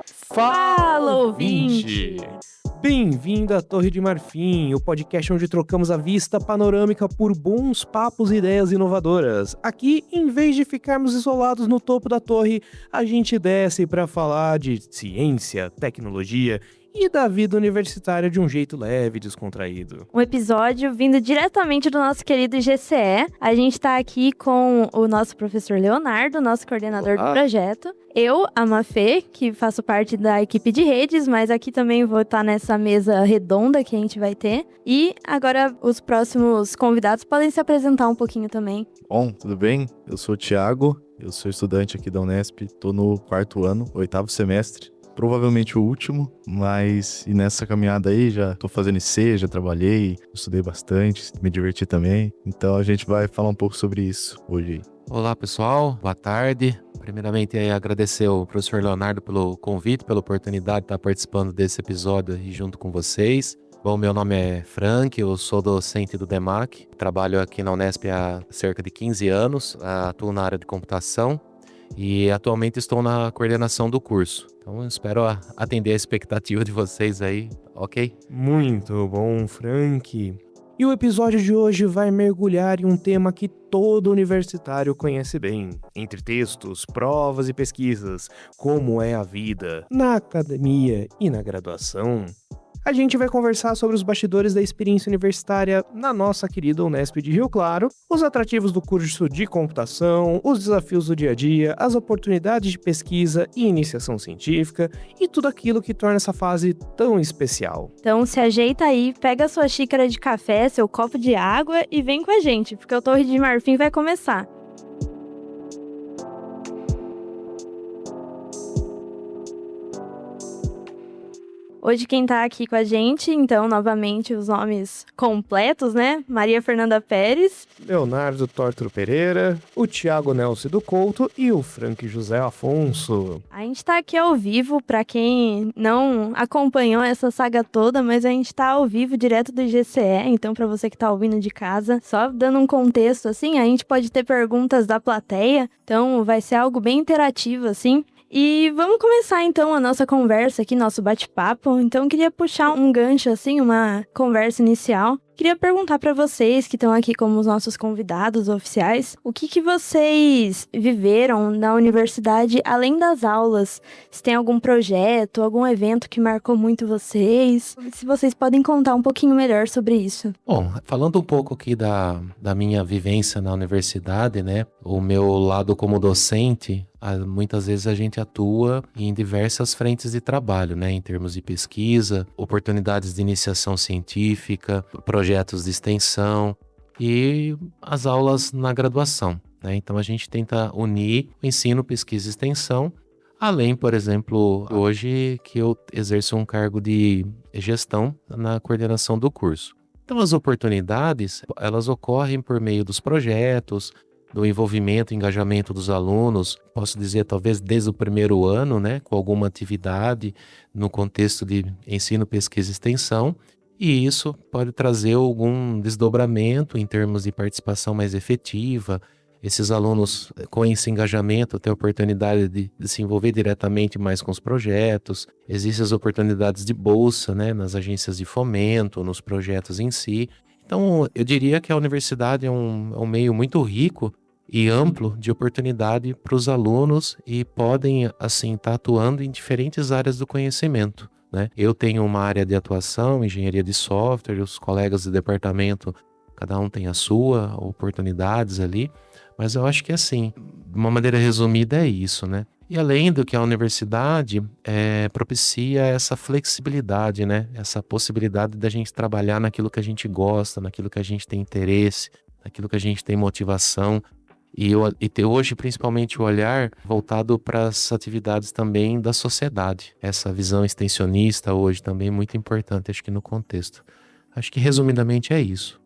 Fala, ouvinte! Bem-vindo à Torre de Marfim, o podcast onde trocamos a vista panorâmica por bons papos e ideias inovadoras. Aqui, em vez de ficarmos isolados no topo da torre, a gente desce para falar de ciência, tecnologia e da vida universitária de um jeito leve e descontraído. Um episódio vindo diretamente do nosso querido GCE. A gente tá aqui com o nosso professor Leonardo, nosso coordenador do projeto. Eu, a Mafê, que faço parte da equipe de redes, mas aqui também vou estar nessa mesa redonda que a gente vai ter. E agora os próximos convidados podem se apresentar um pouquinho também. Bom, tudo bem? Eu sou o Thiago, eu sou estudante aqui da Unesp, tô no 4º ano, 8º semestre. Provavelmente o último, mas e nessa caminhada aí já tô fazendo IC, já trabalhei, estudei bastante, me diverti também. Então a gente vai falar um pouco sobre isso hoje. Olá pessoal, boa tarde. Primeiramente agradecer ao professor Leonardo pelo convite, pela oportunidade de estar participando desse episódio aí junto com vocês. Bom, meu nome é Frank, eu sou docente do DEMAC, trabalho aqui na Unesp há cerca de 15 anos, atuo na área de computação e atualmente estou na coordenação do curso. Então eu espero atender a expectativa de vocês aí, ok? Muito bom, Frank. E o episódio de hoje vai mergulhar em um tema que todo universitário conhece bem. Entre textos, provas e pesquisas, como é a vida na academia e na graduação. A gente vai conversar sobre os bastidores da experiência universitária na nossa querida Unesp de Rio Claro, os atrativos do curso de computação, os desafios do dia a dia, as oportunidades de pesquisa e iniciação científica e tudo aquilo que torna essa fase tão especial. Então se ajeita aí, pega sua xícara de café, seu copo de água e vem com a gente, porque o Torre de Marfim vai começar. Hoje quem tá aqui com a gente, então, novamente, os nomes completos, né? Maria Fernanda Pérez. Leonardo Tórtoro Pereira, o Thiago Nelson do Couto e o Frank José Afonso. A gente tá aqui ao vivo, pra quem não acompanhou essa saga toda, mas a gente tá ao vivo direto do GCE, então pra você que tá ouvindo de casa, só dando um contexto, assim, a gente pode ter perguntas da plateia, então vai ser algo bem interativo, assim. E vamos começar então a nossa conversa aqui, nosso bate-papo. Então eu queria puxar um gancho assim, uma conversa inicial. Queria perguntar para vocês que estão aqui como os nossos convidados oficiais, o que vocês viveram na universidade além das aulas? Se tem algum projeto, algum evento que marcou muito vocês? Se vocês podem contar um pouquinho melhor sobre isso. Bom, falando um pouco aqui da minha vivência na universidade, né? O meu lado como docente, muitas vezes a gente atua em diversas frentes de trabalho, né? Em termos de pesquisa, oportunidades de iniciação científica, projetos de extensão e as aulas na graduação, né? Então a gente tenta unir o ensino, pesquisa e extensão, além, por exemplo, hoje que eu exerço um cargo de gestão na coordenação do curso. Então as oportunidades, elas ocorrem por meio dos projetos, do envolvimento, engajamento dos alunos, posso dizer talvez desde o primeiro ano, né, com alguma atividade no contexto de ensino, pesquisa e extensão, e isso pode trazer algum desdobramento em termos de participação mais efetiva. Esses alunos com esse engajamento têm a oportunidade de se envolver diretamente mais com os projetos, existem as oportunidades de bolsa, né, nas agências de fomento, nos projetos em si. Então eu diria que a universidade é um meio muito rico e amplo de oportunidade para os alunos e podem, assim, estar atuando em diferentes áreas do conhecimento, né? Eu tenho uma área de atuação, engenharia de software, os colegas do departamento, cada um tem a sua, oportunidades ali, mas eu acho que, assim, de uma maneira resumida é isso, né? E além do que a universidade propicia essa flexibilidade, né? Essa possibilidade da gente trabalhar naquilo que a gente gosta, naquilo que a gente tem interesse, naquilo que a gente tem motivação. E ter hoje principalmente o olhar voltado para as atividades também da sociedade. Essa visão extensionista hoje também é muito importante, acho que no contexto. Acho que resumidamente é isso.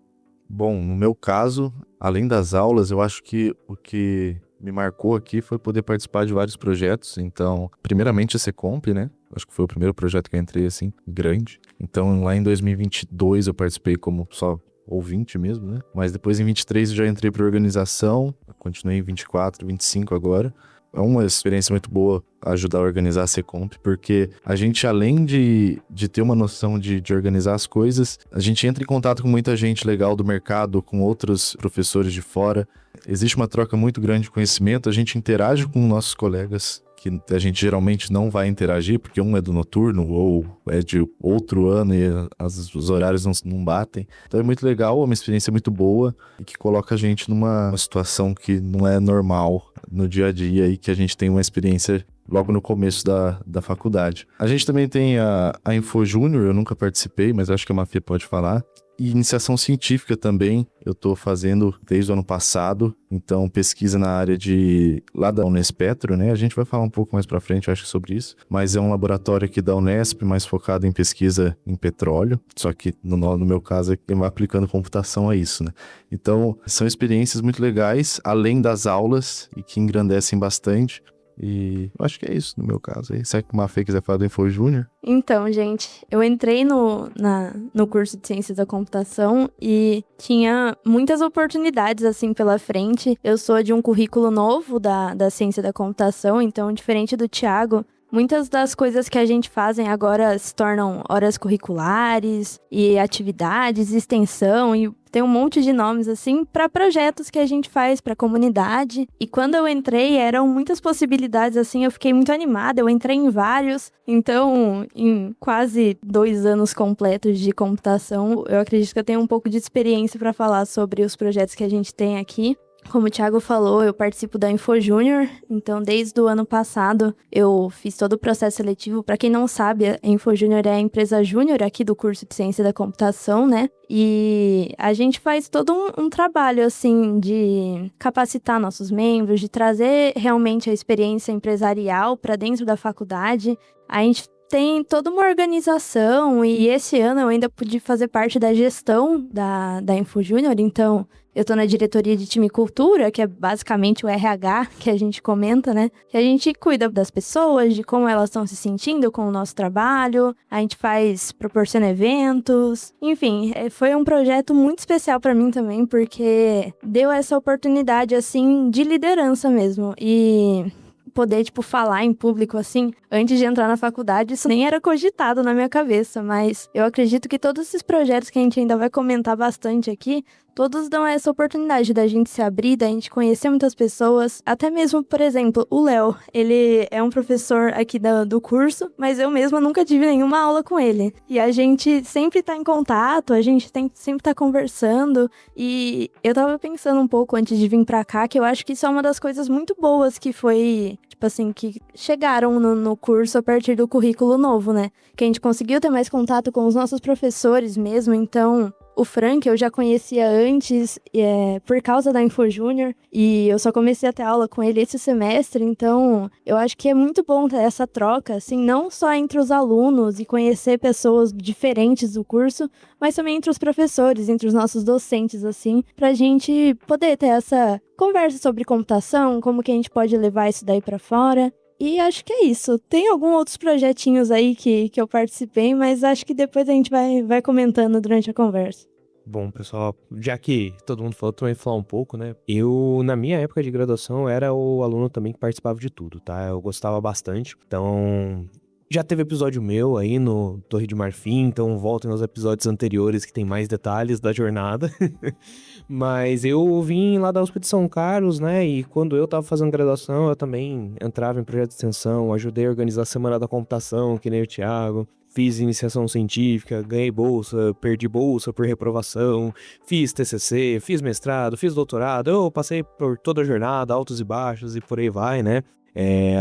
Bom, no meu caso, além das aulas, eu acho que o que me marcou aqui foi poder participar de vários projetos. Então, primeiramente a Secomp, né? Acho que foi o primeiro projeto que eu entrei, assim, grande. Então, lá em 2022 eu participei como só ouvinte mesmo, né? Mas depois em 23 eu já entrei para organização, continuei em 24, 25 agora. É uma experiência muito boa ajudar a organizar a Secomp, porque a gente, além de ter uma noção de organizar as coisas, a gente entra em contato com muita gente legal do mercado, com outros professores de fora. Existe uma troca muito grande de conhecimento, a gente interage com nossos colegas, que a gente geralmente não vai interagir, porque um é do noturno ou é de outro ano e os horários não batem. Então é muito legal, é uma experiência muito boa e que coloca a gente numa situação que não é normal no dia a dia e que a gente tem uma experiência logo no começo da faculdade. A gente também tem a Info Júnior, eu nunca participei, mas acho que a Mafia pode falar. E iniciação científica também, eu estou fazendo desde o ano passado, então pesquisa na área lá da Unespetro, né? A gente vai falar um pouco mais para frente, acho, sobre isso, mas é um laboratório aqui da Unesp, mais focado em pesquisa em petróleo, só que no meu caso é vai aplicando computação a isso, né? Então, são experiências muito legais, além das aulas, e que engrandecem bastante. E eu acho que é isso no meu caso. Aí, se a Mafê quiser falar do Info Júnior. Então, gente, eu entrei no curso de Ciências da Computação e tinha muitas oportunidades, assim, pela frente. Eu sou de um currículo novo da Ciência da Computação, então, diferente do Thiago, muitas das coisas que a gente faz agora se tornam horas curriculares e atividades, extensão e tem um monte de nomes assim para projetos que a gente faz para a comunidade. E quando eu entrei, eram muitas possibilidades assim, eu fiquei muito animada, eu entrei em vários. Então, em quase 2 anos completos de computação, eu acredito que eu tenho um pouco de experiência para falar sobre os projetos que a gente tem aqui. Como o Thiago falou, eu participo da Info Júnior, então desde o ano passado eu fiz todo o processo seletivo. Para quem não sabe, a Info Júnior é a empresa júnior aqui do curso de Ciência da Computação, né? E a gente faz todo um trabalho, assim, de capacitar nossos membros, de trazer realmente a experiência empresarial para dentro da faculdade. A gente tem toda uma organização e esse ano eu ainda pude fazer parte da gestão da Info Júnior, então eu tô na diretoria de time e cultura, que é basicamente o RH que a gente comenta, né? Que a gente cuida das pessoas, de como elas estão se sentindo com o nosso trabalho, a gente proporciona eventos, enfim, foi um projeto muito especial pra mim também, porque deu essa oportunidade, assim, de liderança mesmo, e poder, falar em público, assim, antes de entrar na faculdade, isso nem era cogitado na minha cabeça, mas eu acredito que todos esses projetos que a gente ainda vai comentar bastante aqui, todos dão essa oportunidade da gente se abrir, da gente conhecer muitas pessoas, até mesmo, por exemplo, o Léo, ele é um professor aqui do curso, mas eu mesma nunca tive nenhuma aula com ele, e a gente sempre tá em contato, a gente sempre tá conversando, e eu tava pensando um pouco antes de vir pra cá, que eu acho que isso é uma das coisas muito boas que foi, que chegaram no curso a partir do currículo novo, né? Que a gente conseguiu ter mais contato com os nossos professores mesmo, então o Frank eu já conhecia antes, por causa da Info Júnior, e eu só comecei a ter aula com ele esse semestre, então eu acho que é muito bom ter essa troca, assim, não só entre os alunos e conhecer pessoas diferentes do curso, mas também entre os professores, entre os nossos docentes, assim, pra gente poder ter essa conversa sobre computação, como que a gente pode levar isso daí pra fora. E acho que é isso. Tem alguns outros projetinhos aí que eu participei, mas acho que depois a gente vai comentando durante a conversa. Bom, pessoal, já que todo mundo falou, também falar um pouco, né? Eu, na minha época de graduação, era o aluno também que participava de tudo, tá? Eu gostava bastante. Então, já teve episódio meu aí no Torre de Marfim, então voltem aos episódios anteriores que tem mais detalhes da jornada. Mas eu vim lá da USP de São Carlos, né? E quando eu tava fazendo graduação, eu também entrava em projeto de extensão, ajudei a organizar a Semana da Computação, que nem o Thiago. Fiz iniciação científica, ganhei bolsa, perdi bolsa por reprovação, fiz TCC, fiz mestrado, fiz doutorado, eu passei por toda a jornada, altos e baixos e por aí vai, né?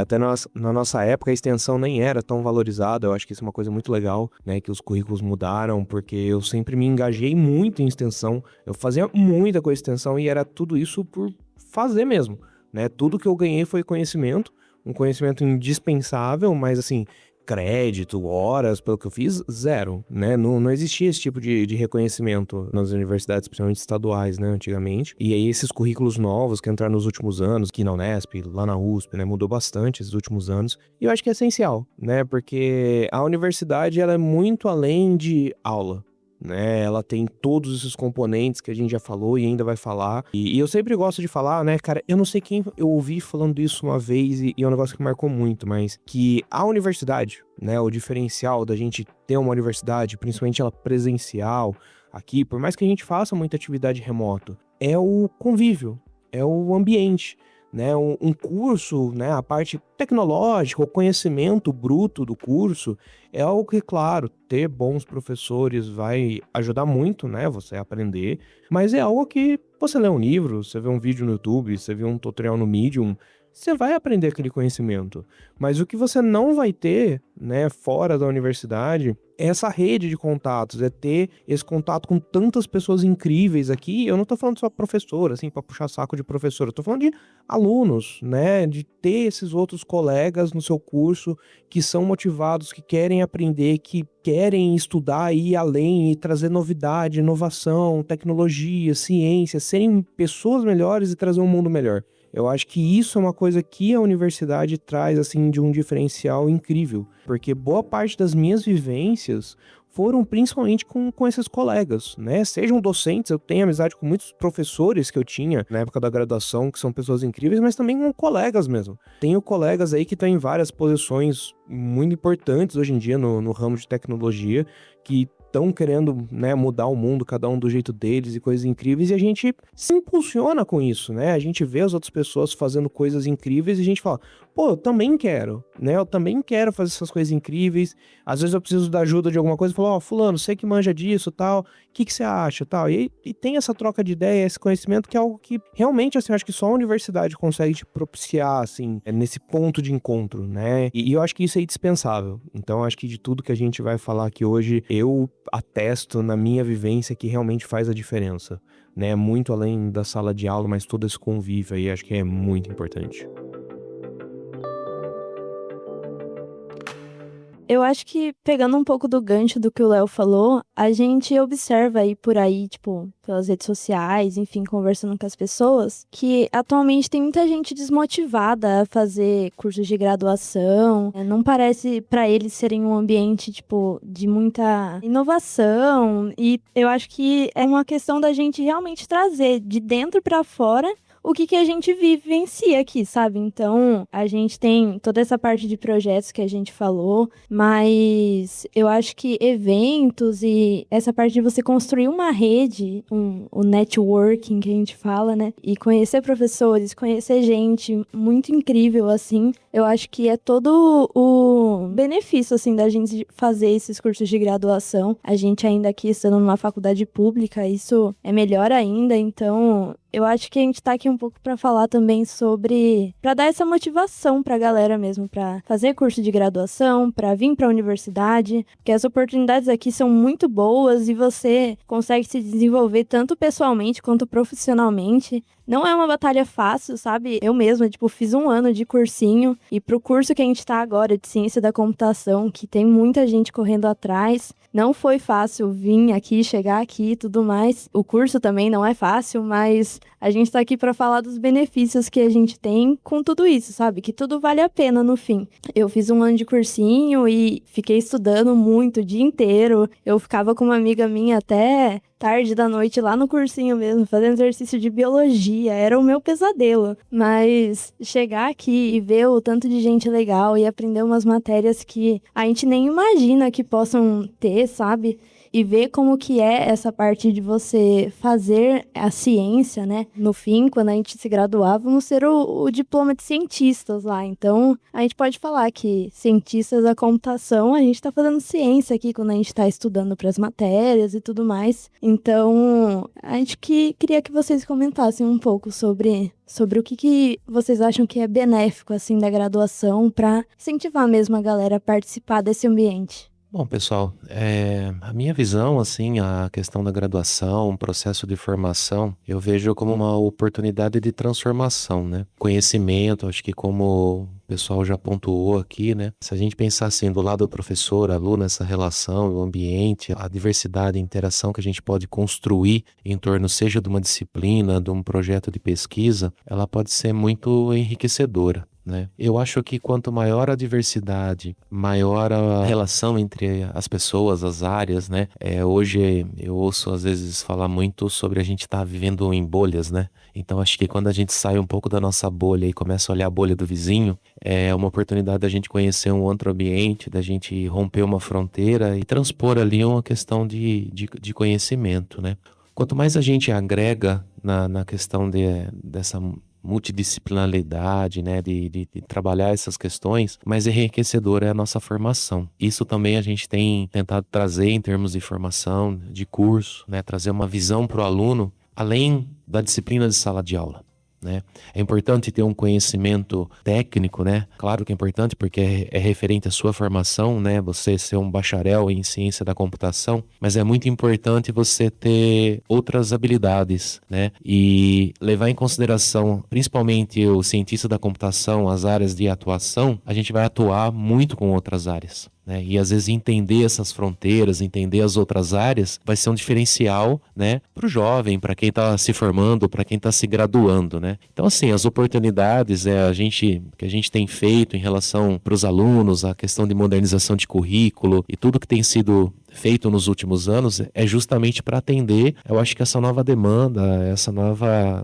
Até na nossa época a extensão nem era tão valorizada, eu acho que isso é uma coisa muito legal, né, que os currículos mudaram, porque eu sempre me engajei muito em extensão, eu fazia muita coisa em extensão e era tudo isso por fazer mesmo, né, tudo que eu ganhei foi conhecimento, um conhecimento indispensável, mas assim, crédito, horas, pelo que eu fiz, zero, né? Não existia esse tipo de reconhecimento nas universidades, principalmente estaduais, né, antigamente. E aí esses currículos novos que entraram nos últimos anos, aqui na Unesp, lá na USP, né, mudou bastante esses últimos anos. E eu acho que é essencial, né? Porque a universidade, ela é muito além de aula, né? Ela tem todos esses componentes que a gente já falou e ainda vai falar. E eu sempre gosto de falar, né, cara, eu não sei quem eu ouvi falando isso uma vez e é um negócio que marcou muito, mas que a universidade, né, o diferencial da gente ter uma universidade, principalmente ela presencial aqui, por mais que a gente faça muita atividade remoto, é o convívio, é o ambiente. Né, um curso, né, a parte tecnológica, o conhecimento bruto do curso é algo que, claro, ter bons professores vai ajudar muito, né, você a aprender, mas é algo que você lê um livro, você vê um vídeo no YouTube, você vê um tutorial no Medium, você vai aprender aquele conhecimento. Mas o que você não vai ter, né, fora da universidade é essa rede de contatos, é ter esse contato com tantas pessoas incríveis aqui. Eu não tô falando só professor, assim, pra puxar saco de professor, eu tô falando de alunos, né, de ter esses outros colegas no seu curso que são motivados, que querem aprender, que querem estudar e ir além e trazer novidade, inovação, tecnologia, ciência, serem pessoas melhores e trazer um mundo melhor. Eu acho que isso é uma coisa que a universidade traz, assim, de um diferencial incrível. Porque boa parte das minhas vivências foram principalmente com esses colegas, né? Sejam docentes, eu tenho amizade com muitos professores que eu tinha na época da graduação, que são pessoas incríveis, mas também com colegas mesmo. Tenho colegas aí que estão em várias posições muito importantes hoje em dia no ramo de tecnologia, que estão querendo, né, mudar o mundo, cada um do jeito deles e coisas incríveis, e a gente se impulsiona com isso, né? A gente vê as outras pessoas fazendo coisas incríveis e a gente fala, pô, eu também quero, né? Eu também quero fazer essas coisas incríveis. Às vezes eu preciso da ajuda de alguma coisa, eu falo, ó, fulano, você que manja disso, tal, o que você acha, tal? E tem essa troca de ideia, esse conhecimento que é algo que realmente, assim, eu acho que só a universidade consegue te propiciar, assim, nesse ponto de encontro, né? E eu acho que isso é indispensável. Então, eu acho que de tudo que a gente vai falar aqui hoje, eu atesto na minha vivência que realmente faz a diferença, né? Muito além da sala de aula, mas todo esse convívio aí, acho que é muito importante. Eu acho que, pegando um pouco do gancho do que o Léo falou, a gente observa aí por aí, tipo, pelas redes sociais, enfim, conversando com as pessoas, que atualmente tem muita gente desmotivada a fazer cursos de graduação. Não parece pra eles serem um ambiente, tipo, de muita inovação. E eu acho que é uma questão da gente realmente trazer de dentro pra fora o que a gente vivencia aqui, sabe? Então, a gente tem toda essa parte de projetos que a gente falou, mas eu acho que eventos e essa parte de você construir uma rede, o networking que a gente fala, né? E conhecer professores, conhecer gente muito incrível, assim, eu acho que é todo o benefício, assim, da gente fazer esses cursos de graduação. A gente ainda aqui estando numa faculdade pública, isso é melhor ainda, então eu acho que a gente tá aqui um pouco para falar também sobre, para dar essa motivação pra galera mesmo, para fazer curso de graduação, para vir pra universidade, porque as oportunidades aqui são muito boas e você consegue se desenvolver tanto pessoalmente quanto profissionalmente. Não é uma batalha fácil, sabe? Eu mesma, tipo, fiz 1 ano de cursinho e pro curso que a gente tá agora de ciência da computação, que tem muita gente correndo atrás, não foi fácil vir aqui, chegar aqui e tudo mais. O curso também não é fácil, mas a gente tá aqui pra falar dos benefícios que a gente tem com tudo isso, sabe? Que tudo vale a pena no fim. Eu fiz 1 ano de cursinho e fiquei estudando muito o dia inteiro. Eu ficava com uma amiga minha até tarde da noite lá no cursinho mesmo, fazendo exercício de biologia, era o meu pesadelo. Mas chegar aqui e ver o tanto de gente legal e aprender umas matérias que a gente nem imagina que possam ter, sabe? E ver como que é essa parte de você fazer a ciência, né? No fim, quando a gente se graduar, vamos ter o diploma de cientistas lá. Então, a gente pode falar que cientistas da computação, a gente tá fazendo ciência aqui quando a gente tá estudando para as matérias e tudo mais. Então, a gente queria que vocês comentassem um pouco sobre o que vocês acham que é benéfico, assim, da graduação para incentivar mesmo a galera a participar desse ambiente. Bom, pessoal, a minha visão, assim, a questão da graduação, o processo de formação, eu vejo como uma oportunidade de transformação, né? Conhecimento, acho que como o pessoal já pontuou aqui, né? Se a gente pensar assim, do lado do professor, aluno, essa relação, o ambiente, a diversidade, a interação que a gente pode construir em torno, seja de uma disciplina, de um projeto de pesquisa, ela pode ser muito enriquecedora, né? Eu acho que quanto maior a diversidade, maior a relação entre as pessoas, as áreas, né? Hoje eu ouço às vezes falar muito sobre a gente estar vivendo em bolhas, né? Então acho que quando a gente sai um pouco da nossa bolha e começa a olhar a bolha do vizinho, é uma oportunidade da gente conhecer um outro ambiente, da gente romper uma fronteira e transpor ali uma questão de conhecimento, né? Quanto mais a gente agrega na questão dessa multidisciplinaridade, né, de trabalhar essas questões, mais enriquecedora é a nossa formação. Isso também a gente tem tentado trazer em termos de formação, de curso, né, trazer uma visão para o aluno, além da disciplina de sala de aula. Né? É importante ter um conhecimento técnico, né? Claro que é importante porque é referente à sua formação, né? Você ser um bacharel em ciência da computação, mas é muito importante você ter outras habilidades, né? E levar em consideração, principalmente o cientista da computação, as áreas de atuação, a gente vai atuar muito com outras áreas. Né? E às vezes entender essas fronteiras, entender as outras áreas, vai ser um diferencial, né, para o jovem, para quem está se formando, para quem está se graduando, né? Então, assim, as oportunidades que a gente tem feito em relação para os alunos, a questão de modernização de currículo e tudo que tem sido feito nos últimos anos é justamente para atender, eu acho que essa nova demanda,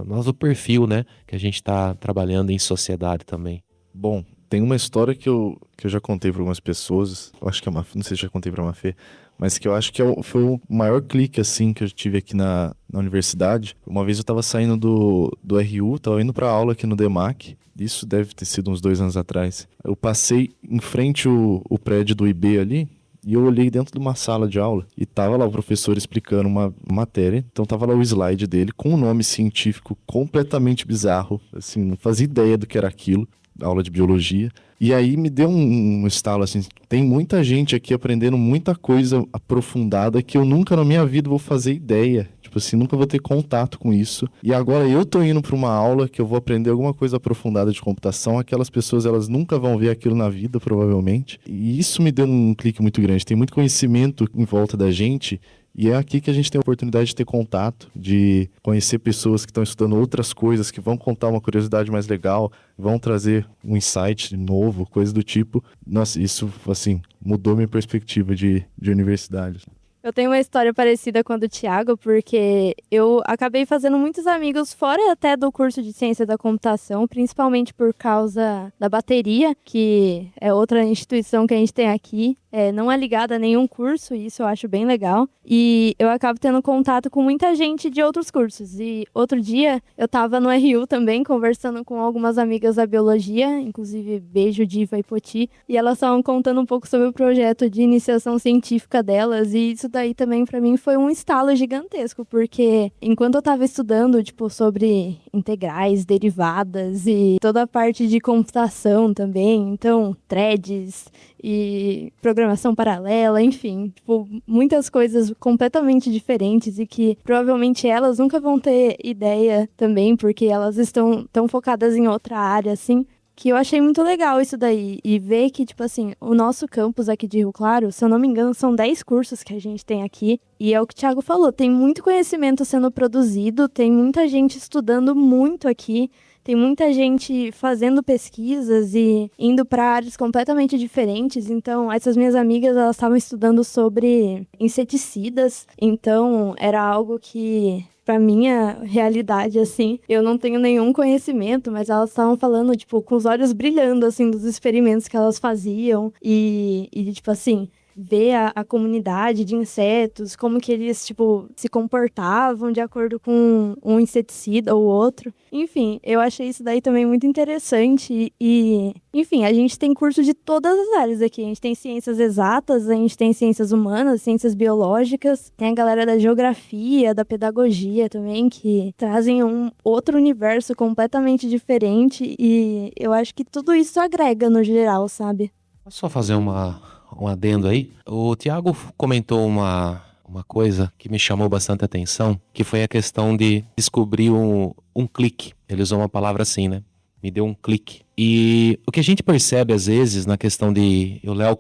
novo perfil, né, que a gente está trabalhando em sociedade também. Bom, tem uma história que eu já contei para algumas pessoas, eu acho que não sei se já contei para a Mafê, mas que eu acho que foi o maior clique, assim, que eu tive aqui na universidade. Uma vez eu estava saindo do RU, estava indo para aula aqui no DEMAC, isso deve ter sido uns 2 anos atrás. Eu passei em frente o prédio do IB ali, e eu olhei dentro de uma sala de aula e tava lá o professor explicando uma matéria. Então tava lá o slide dele com um nome científico completamente bizarro, assim, não fazia ideia do que era aquilo, aula de biologia. E aí me deu um estalo, assim, tem muita gente aqui aprendendo muita coisa aprofundada que eu nunca na minha vida vou fazer ideia. Tipo assim, nunca vou ter contato com isso. E agora eu tô indo para uma aula que eu vou aprender alguma coisa aprofundada de computação. Aquelas pessoas, elas nunca vão ver aquilo na vida, provavelmente. E isso me deu um clique muito grande. Tem muito conhecimento em volta da gente. E é aqui que a gente tem a oportunidade de ter contato, de conhecer pessoas que estão estudando outras coisas, que vão contar uma curiosidade mais legal, vão trazer um insight novo, coisa do tipo. Nossa, isso, assim, mudou minha perspectiva de universidade. Eu tenho uma história parecida com a do Thiago, porque eu acabei fazendo muitos amigos fora até do curso de ciência da computação, principalmente por causa da bateria, que é outra instituição que a gente tem aqui. Não é ligada a nenhum curso, e isso eu acho bem legal. E eu acabo tendo contato com muita gente de outros cursos. E outro dia eu tava no RU também, conversando com algumas amigas da biologia, inclusive beijo, Diva e Poti, e elas estavam contando um pouco sobre o projeto de iniciação científica delas, e isso daí também pra mim foi um estalo gigantesco, porque enquanto eu tava estudando, tipo, sobre integrais, derivadas e toda a parte de computação também, então, threads e programação paralela, enfim, tipo, muitas coisas completamente diferentes e que provavelmente elas nunca vão ter ideia também, porque elas estão tão focadas em outra área, assim, que eu achei muito legal isso daí. E ver que, tipo assim, o nosso campus aqui de Rio Claro, se eu não me engano, são 10 cursos que a gente tem aqui. E é o que o Thiago falou, tem muito conhecimento sendo produzido, tem muita gente estudando muito aqui. Tem muita gente fazendo pesquisas e indo para áreas completamente diferentes. Então, essas minhas amigas, elas estavam estudando sobre inseticidas. Então, era algo que, pra minha realidade, assim, eu não tenho nenhum conhecimento, mas elas estavam falando, tipo, com os olhos brilhando, assim, dos experimentos que elas faziam. E tipo assim, ver a comunidade de insetos, como que eles, tipo, se comportavam de acordo com um inseticida ou outro. Enfim, eu achei isso daí também muito interessante e, enfim, a gente tem curso de todas as áreas aqui. A gente tem ciências exatas, a gente tem ciências humanas, ciências biológicas, tem a galera da geografia, da pedagogia também, que trazem um outro universo completamente diferente e eu acho que tudo isso agrega no geral, sabe? Posso só fazer um adendo aí? O Thiago comentou uma coisa que me chamou bastante atenção, que foi a questão de descobrir um clique. Ele usou uma palavra assim, né? me deu um clique. E o que a gente percebe às vezes na questão o Léo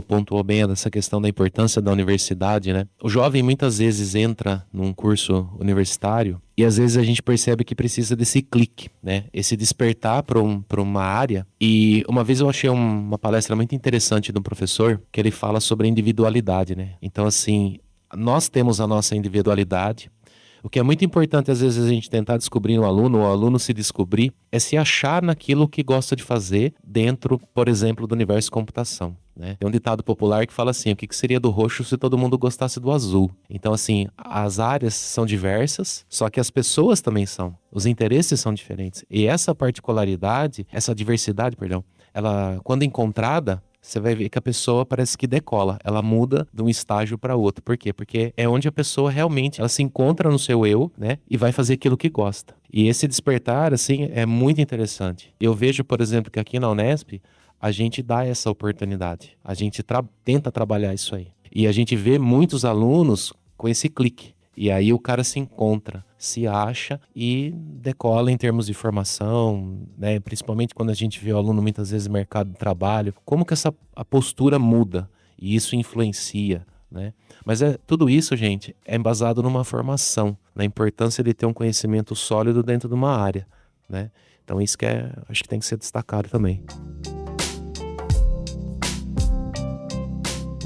pontuou bem essa questão da importância da universidade, né? O jovem muitas vezes entra num curso universitário e às vezes a gente percebe que precisa desse clique, né? Esse despertar para uma área. E uma vez eu achei uma palestra muito interessante de um professor que ele fala sobre a individualidade, né? Então assim, nós temos a nossa individualidade. O que é muito importante, às vezes, a gente tentar descobrir no aluno, ou o aluno se descobrir, é se achar naquilo que gosta de fazer dentro, por exemplo, do universo de computação, né? Tem um ditado popular que fala assim, o que seria do roxo se todo mundo gostasse do azul? Então, assim, as áreas são diversas, só que as pessoas também são. Os interesses são diferentes. E essa particularidade, essa diversidade, perdão, ela, quando encontrada, você vai ver que a pessoa parece que decola, ela muda de um estágio para outro. Por quê? Porque é onde a pessoa realmente ela se encontra no seu eu, né? E vai fazer aquilo que gosta. E esse despertar, assim, é muito interessante. Eu vejo, por exemplo, que aqui na Unesp, a gente dá essa oportunidade. A gente tenta trabalhar isso aí. E a gente vê muitos alunos com esse clique. E aí o cara se encontra, se acha e decola em termos de formação, né? Principalmente quando a gente vê o aluno muitas vezes no mercado de trabalho, como que a postura muda e isso influencia, né? Mas tudo isso, gente, é embasado numa formação, na importância de ter um conhecimento sólido dentro de uma área, né? Então isso acho que tem que ser destacado também.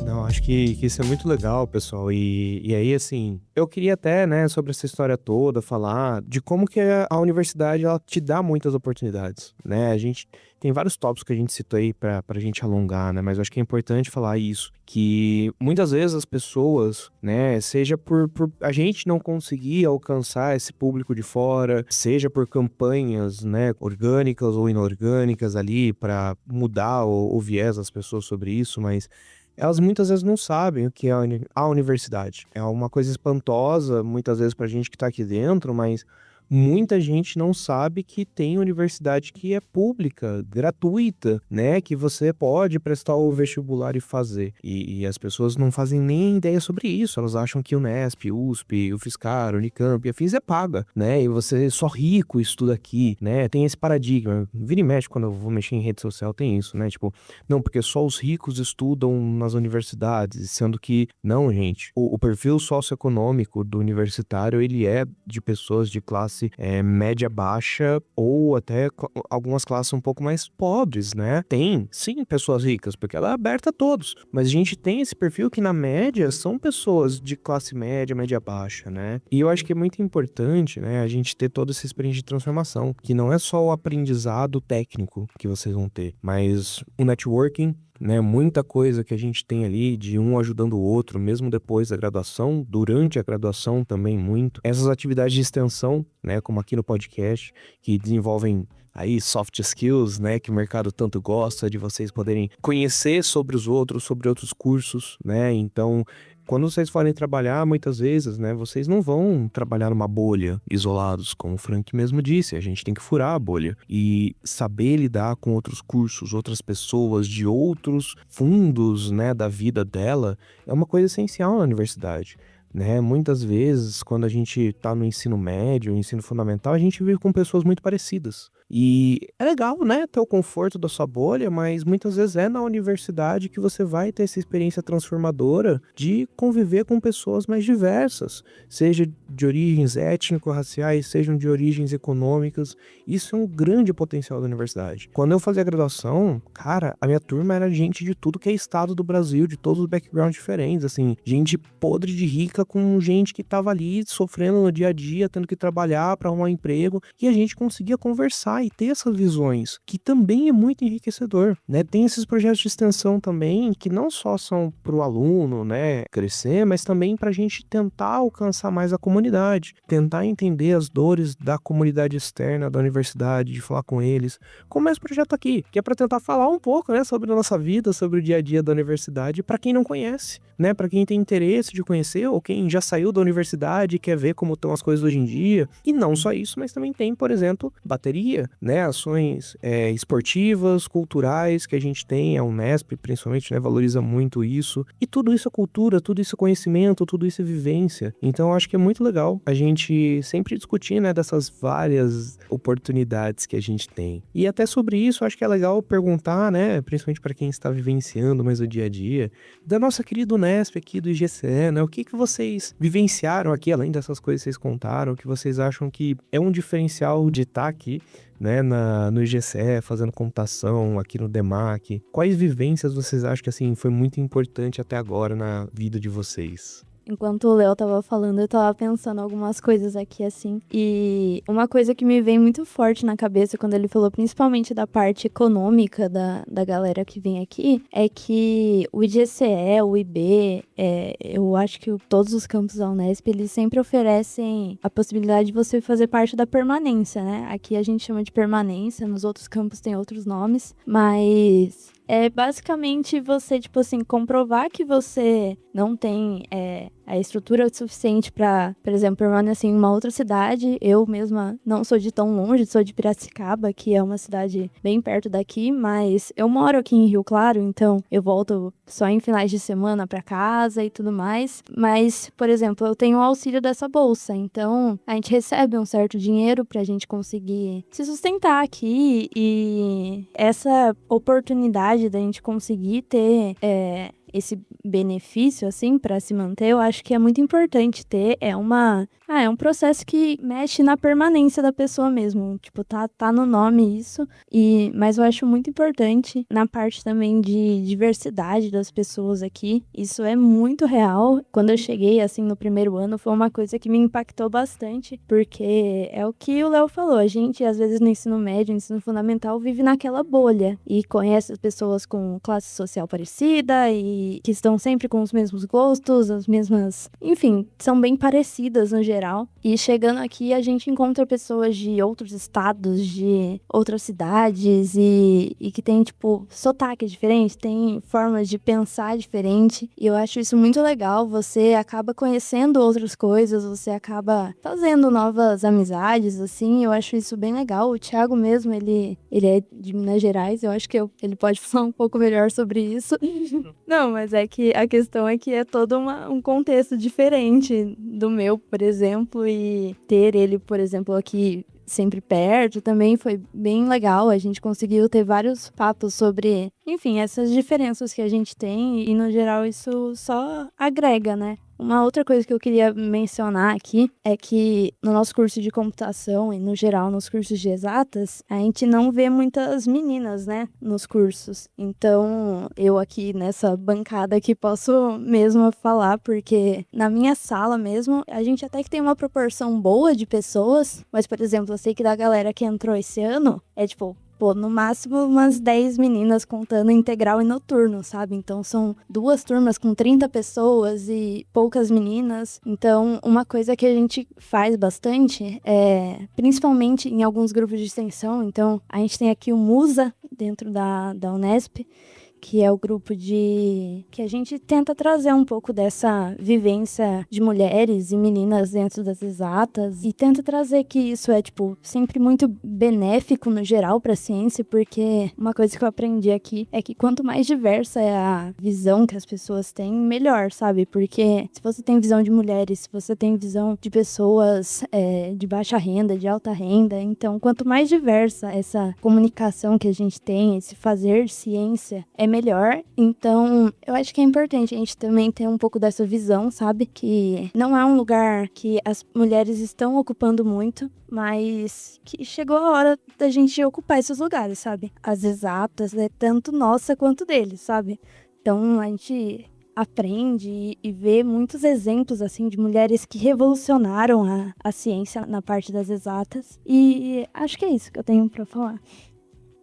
Não, acho que isso é muito legal, pessoal. E aí, assim, eu queria até, né, sobre essa história toda, falar de como que a universidade, ela te dá muitas oportunidades, né? A gente tem vários tópicos que a gente citou aí pra gente alongar, né? Mas eu acho que é importante falar isso, que muitas vezes as pessoas, né, seja por a gente não conseguir alcançar esse público de fora, seja por campanhas, né, orgânicas ou inorgânicas ali pra mudar o viés das pessoas sobre isso, mas elas muitas vezes não sabem o que é a universidade. É uma coisa espantosa, muitas vezes pra gente que tá aqui dentro, mas muita gente não sabe que tem universidade que é pública, gratuita, né? Que você pode prestar o vestibular e fazer. E as pessoas não fazem nem ideia sobre isso. Elas acham que o Unesp, USP, UFSCar, Unicamp e afins é paga, né? E você só rico estuda aqui, né? Tem esse paradigma. Vira e mexe, quando eu vou mexer em rede social, tem isso, né? Tipo, não, porque só os ricos estudam nas universidades, sendo que, não, gente. O perfil socioeconômico do universitário, ele é de pessoas de classe média baixa ou até algumas classes um pouco mais pobres, né? Tem, sim, pessoas ricas, porque ela é aberta a todos, mas a gente tem esse perfil que na média são pessoas de classe média, média baixa, né? E eu acho que é muito importante, né, a gente ter toda essa experiência de transformação, que não é só o aprendizado técnico que vocês vão ter, mas o networking, né, muita coisa que a gente tem ali de um ajudando o outro, mesmo depois da graduação, durante a graduação também muito. Essas atividades de extensão, né, como aqui no podcast, que desenvolvem aí soft skills, né, que o mercado tanto gosta de vocês poderem conhecer sobre os outros, sobre outros cursos, né? Então, quando vocês forem trabalhar, muitas vezes, né, vocês não vão trabalhar numa bolha, isolados, como o Frank mesmo disse, a gente tem que furar a bolha e saber lidar com outros cursos, outras pessoas de outros fundos, né, da vida dela, é uma coisa essencial na universidade. Né? Muitas vezes, quando a gente está no ensino médio, ensino fundamental, a gente vive com pessoas muito parecidas. E é legal, né, ter o conforto da sua bolha, mas muitas vezes é na universidade que você vai ter essa experiência transformadora de conviver com pessoas mais diversas, seja de origens étnico-raciais, sejam de origens econômicas. Isso é um grande potencial da universidade. Quando eu fazia graduação, cara, a minha turma era gente de tudo que é estado do Brasil, de todos os backgrounds diferentes, assim, gente podre de rica com gente que tava ali sofrendo no dia a dia, tendo que trabalhar para arrumar um emprego, e a gente conseguia conversar e ter essas visões, que também é muito enriquecedor, né? Tem esses projetos de extensão também, que não só são pro aluno, né, crescer, mas também pra gente tentar alcançar mais a comunidade, tentar entender as dores da comunidade externa da universidade, de falar com eles, como é esse projeto aqui, que é pra tentar falar um pouco, né, sobre a nossa vida, sobre o dia a dia da universidade, pra quem não conhece, né, pra quem tem interesse de conhecer, ou quem quem já saiu da universidade e quer ver como estão as coisas hoje em dia. E não só isso, mas também tem, por exemplo, bateria, né? Ações esportivas, culturais que a gente tem, a Unesp principalmente, né, valoriza muito isso. E tudo isso é cultura, tudo isso é conhecimento, tudo isso é vivência. Então eu acho que é muito legal a gente sempre discutir, né, dessas várias oportunidades que a gente tem. E até sobre isso, eu acho que é legal perguntar, né, principalmente para quem está vivenciando mais o dia a dia, da nossa querida Unesp aqui do IGCE, né, o que vocês vivenciaram aqui, além dessas coisas que vocês contaram, o que vocês acham que é um diferencial de estar aqui, né, no IGCE, fazendo computação, aqui no DEMAC. Quais vivências vocês acham que, assim, foi muito importante até agora na vida de vocês? Enquanto o Léo tava falando, eu tava pensando algumas coisas aqui, assim. E uma coisa que me vem muito forte na cabeça quando ele falou, principalmente da parte econômica da galera que vem aqui, é que o IGCE, o IB, eu acho que todos os campos da Unesp, eles sempre oferecem a possibilidade de você fazer parte da permanência, né? Aqui a gente chama de permanência, nos outros campos tem outros nomes, mas é basicamente você, tipo assim, comprovar que você não tem a estrutura suficiente pra, por exemplo, permanecer em uma outra cidade. Eu mesma não sou de tão longe, sou de Piracicaba, que é uma cidade bem perto daqui, mas eu moro aqui em Rio Claro, então eu volto só em finais de semana pra casa e tudo mais. Mas, por exemplo, eu tenho o auxílio dessa bolsa, então a gente recebe um certo dinheiro pra gente conseguir se sustentar aqui, e essa oportunidade da gente conseguir ter esse benefício, assim, pra se manter, eu acho que é muito importante ter. É um processo que mexe na permanência da pessoa mesmo. Tipo, tá no nome isso. Mas eu acho muito importante na parte também de diversidade das pessoas aqui. Isso é muito real. Quando eu cheguei, assim, no primeiro ano, foi uma coisa que me impactou bastante, porque é o que o Léo falou. A gente, às vezes, no ensino médio, no ensino fundamental, vive naquela bolha e conhece as pessoas com classe social parecida e que estão sempre com os mesmos gostos, as mesmas... Enfim, são bem parecidas no geral. E chegando aqui, a gente encontra pessoas de outros estados, de outras cidades e que tem, tipo, sotaque diferente, tem formas de pensar diferente. E eu acho isso muito legal. Você acaba conhecendo outras coisas, você acaba fazendo novas amizades, assim. Eu acho isso bem legal. O Thiago mesmo, ele é de Minas Gerais. Eu acho que ele pode falar um pouco melhor sobre isso. Não, mas é que a questão é que é todo um contexto diferente do meu, por exemplo, e ter ele, por exemplo, aqui sempre perto também foi bem legal. A gente conseguiu ter vários papos sobre, enfim, essas diferenças que a gente tem e, no geral, isso só agrega, né? Uma outra coisa que eu queria mencionar aqui é que no nosso curso de computação e, no geral, nos cursos de exatas, a gente não vê muitas meninas, né, nos cursos. Então, eu aqui nessa bancada aqui posso mesmo falar, porque na minha sala mesmo, a gente até que tem uma proporção boa de pessoas, mas, por exemplo, eu sei que da galera que entrou esse ano, é tipo... no máximo umas 10 meninas contando integral e noturno, sabe? Então são 2 turmas com 30 pessoas e poucas meninas. Então uma coisa que a gente faz bastante principalmente em alguns grupos de extensão, então a gente tem aqui o Musa dentro da Unesp, que é o grupo que a gente tenta trazer um pouco dessa vivência de mulheres e meninas dentro das exatas e tenta trazer que isso é, tipo, sempre muito benéfico no geral pra ciência, porque uma coisa que eu aprendi aqui é que quanto mais diversa é a visão que as pessoas têm, melhor, sabe? Porque se você tem visão de mulheres, se você tem visão de pessoas de baixa renda, de alta renda, então quanto mais diversa essa comunicação que a gente tem, esse fazer ciência, é melhor. Então, eu acho que é importante a gente também ter um pouco dessa visão, sabe? Que não é um lugar que as mulheres estão ocupando muito, mas que chegou a hora da gente ocupar esses lugares, sabe? As exatas é tanto nossa quanto deles, sabe? Então, a gente aprende e vê muitos exemplos, assim, de mulheres que revolucionaram a ciência na parte das exatas. E acho que é isso que eu tenho pra falar.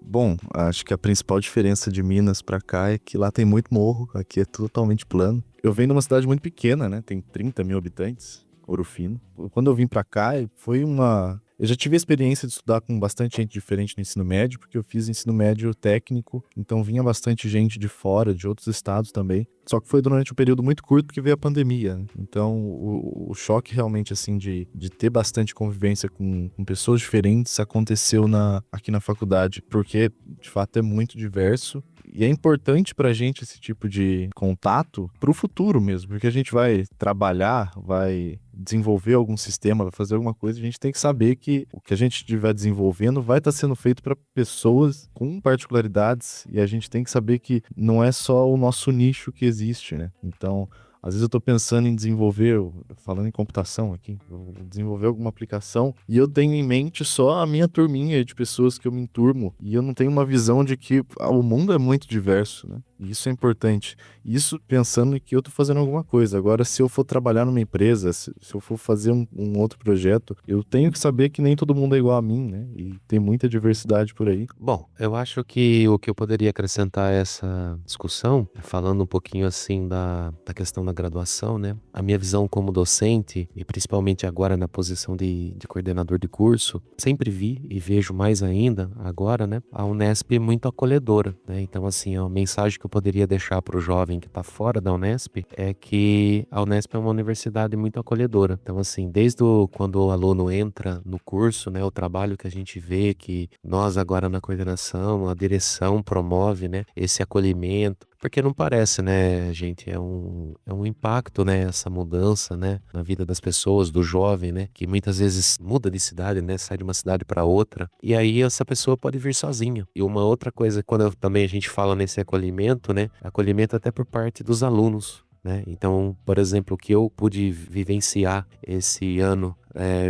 Bom, acho que a principal diferença de Minas pra cá é que lá tem muito morro, aqui é totalmente plano. Eu venho de uma cidade muito pequena, né? Tem 30 mil habitantes, Ouro Fino. Quando eu vim pra cá, foi uma Eu já tive a experiência de estudar com bastante gente diferente no ensino médio, porque eu fiz ensino médio técnico, então vinha bastante gente de fora, de outros estados também. Só que foi durante um período muito curto porque veio a pandemia, né? Então o choque realmente assim de ter bastante convivência com pessoas diferentes aconteceu aqui na faculdade, porque de fato é muito diverso. E é importante pra gente esse tipo de contato pro futuro mesmo, porque a gente vai trabalhar, vai desenvolver algum sistema, vai fazer alguma coisa, a gente tem que saber que o que a gente estiver desenvolvendo vai estar sendo feito para pessoas com particularidades, e a gente tem que saber que não é só o nosso nicho que existe, né? Então, às vezes eu estou pensando em desenvolver, falando em computação aqui, vou desenvolver alguma aplicação e eu tenho em mente só a minha turminha de pessoas que eu me enturmo e eu não tenho uma visão de que o mundo é muito diverso, né? E isso é importante. Isso pensando que eu estou fazendo alguma coisa. Agora, se eu for trabalhar numa empresa, se eu for fazer um outro projeto, eu tenho que saber que nem todo mundo é igual a mim, né? E tem muita diversidade por aí. Bom, eu acho que o que eu poderia acrescentar a essa discussão, falando um pouquinho assim da questão da graduação, né? A minha visão como docente, e principalmente agora na posição de coordenador de curso, sempre vi e vejo mais ainda agora, né? A Unesp é muito acolhedora, né? Então, assim, a mensagem que eu poderia deixar para o jovem que está fora da Unesp é que a Unesp é uma universidade muito acolhedora. Então, assim, desde quando o aluno entra no curso, né? O trabalho que a gente vê que nós agora na coordenação, a direção promove, né? Esse acolhimento. Porque não parece, né, gente? É um impacto, né? Essa mudança, né? Na vida das pessoas, do jovem, né? Que muitas vezes muda de cidade, né? Sai de uma cidade para outra. E aí essa pessoa pode vir sozinha. E uma outra coisa, quando também a gente fala nesse acolhimento, né? Acolhimento até por parte dos alunos, né? Então, por exemplo, o que eu pude vivenciar esse ano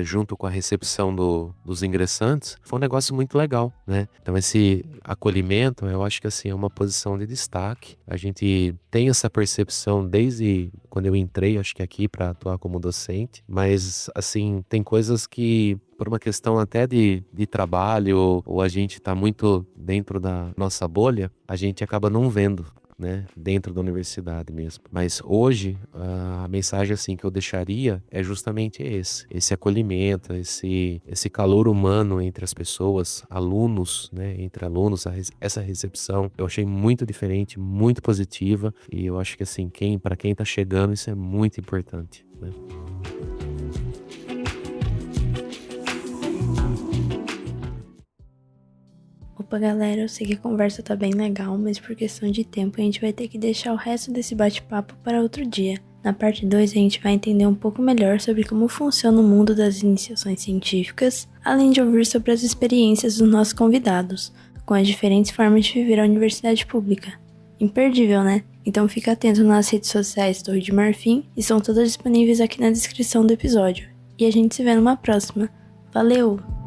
junto com a recepção dos ingressantes, foi um negócio muito legal, né? Então esse acolhimento, eu acho que assim, é uma posição de destaque. A gente tem essa percepção desde quando eu entrei, acho que aqui para atuar como docente, mas assim, tem coisas que por uma questão até de trabalho, ou a gente está muito dentro da nossa bolha, a gente acaba não vendo, né, dentro da universidade mesmo. Mas hoje, a mensagem assim que eu deixaria é justamente esse acolhimento, esse calor humano entre as pessoas, alunos, né, entre alunos, essa recepção eu achei muito diferente, muito positiva, e eu acho que assim, para quem tá chegando, isso é muito importante, né? Opa, galera, eu sei que a conversa tá bem legal, mas por questão de tempo a gente vai ter que deixar o resto desse bate-papo para outro dia. Na parte 2 a gente vai entender um pouco melhor sobre como funciona o mundo das iniciações científicas, além de ouvir sobre as experiências dos nossos convidados, com as diferentes formas de viver a universidade pública. Imperdível, né? Então fica atento nas redes sociais Torre de Marfim, e são todas disponíveis aqui na descrição do episódio. E a gente se vê numa próxima. Valeu!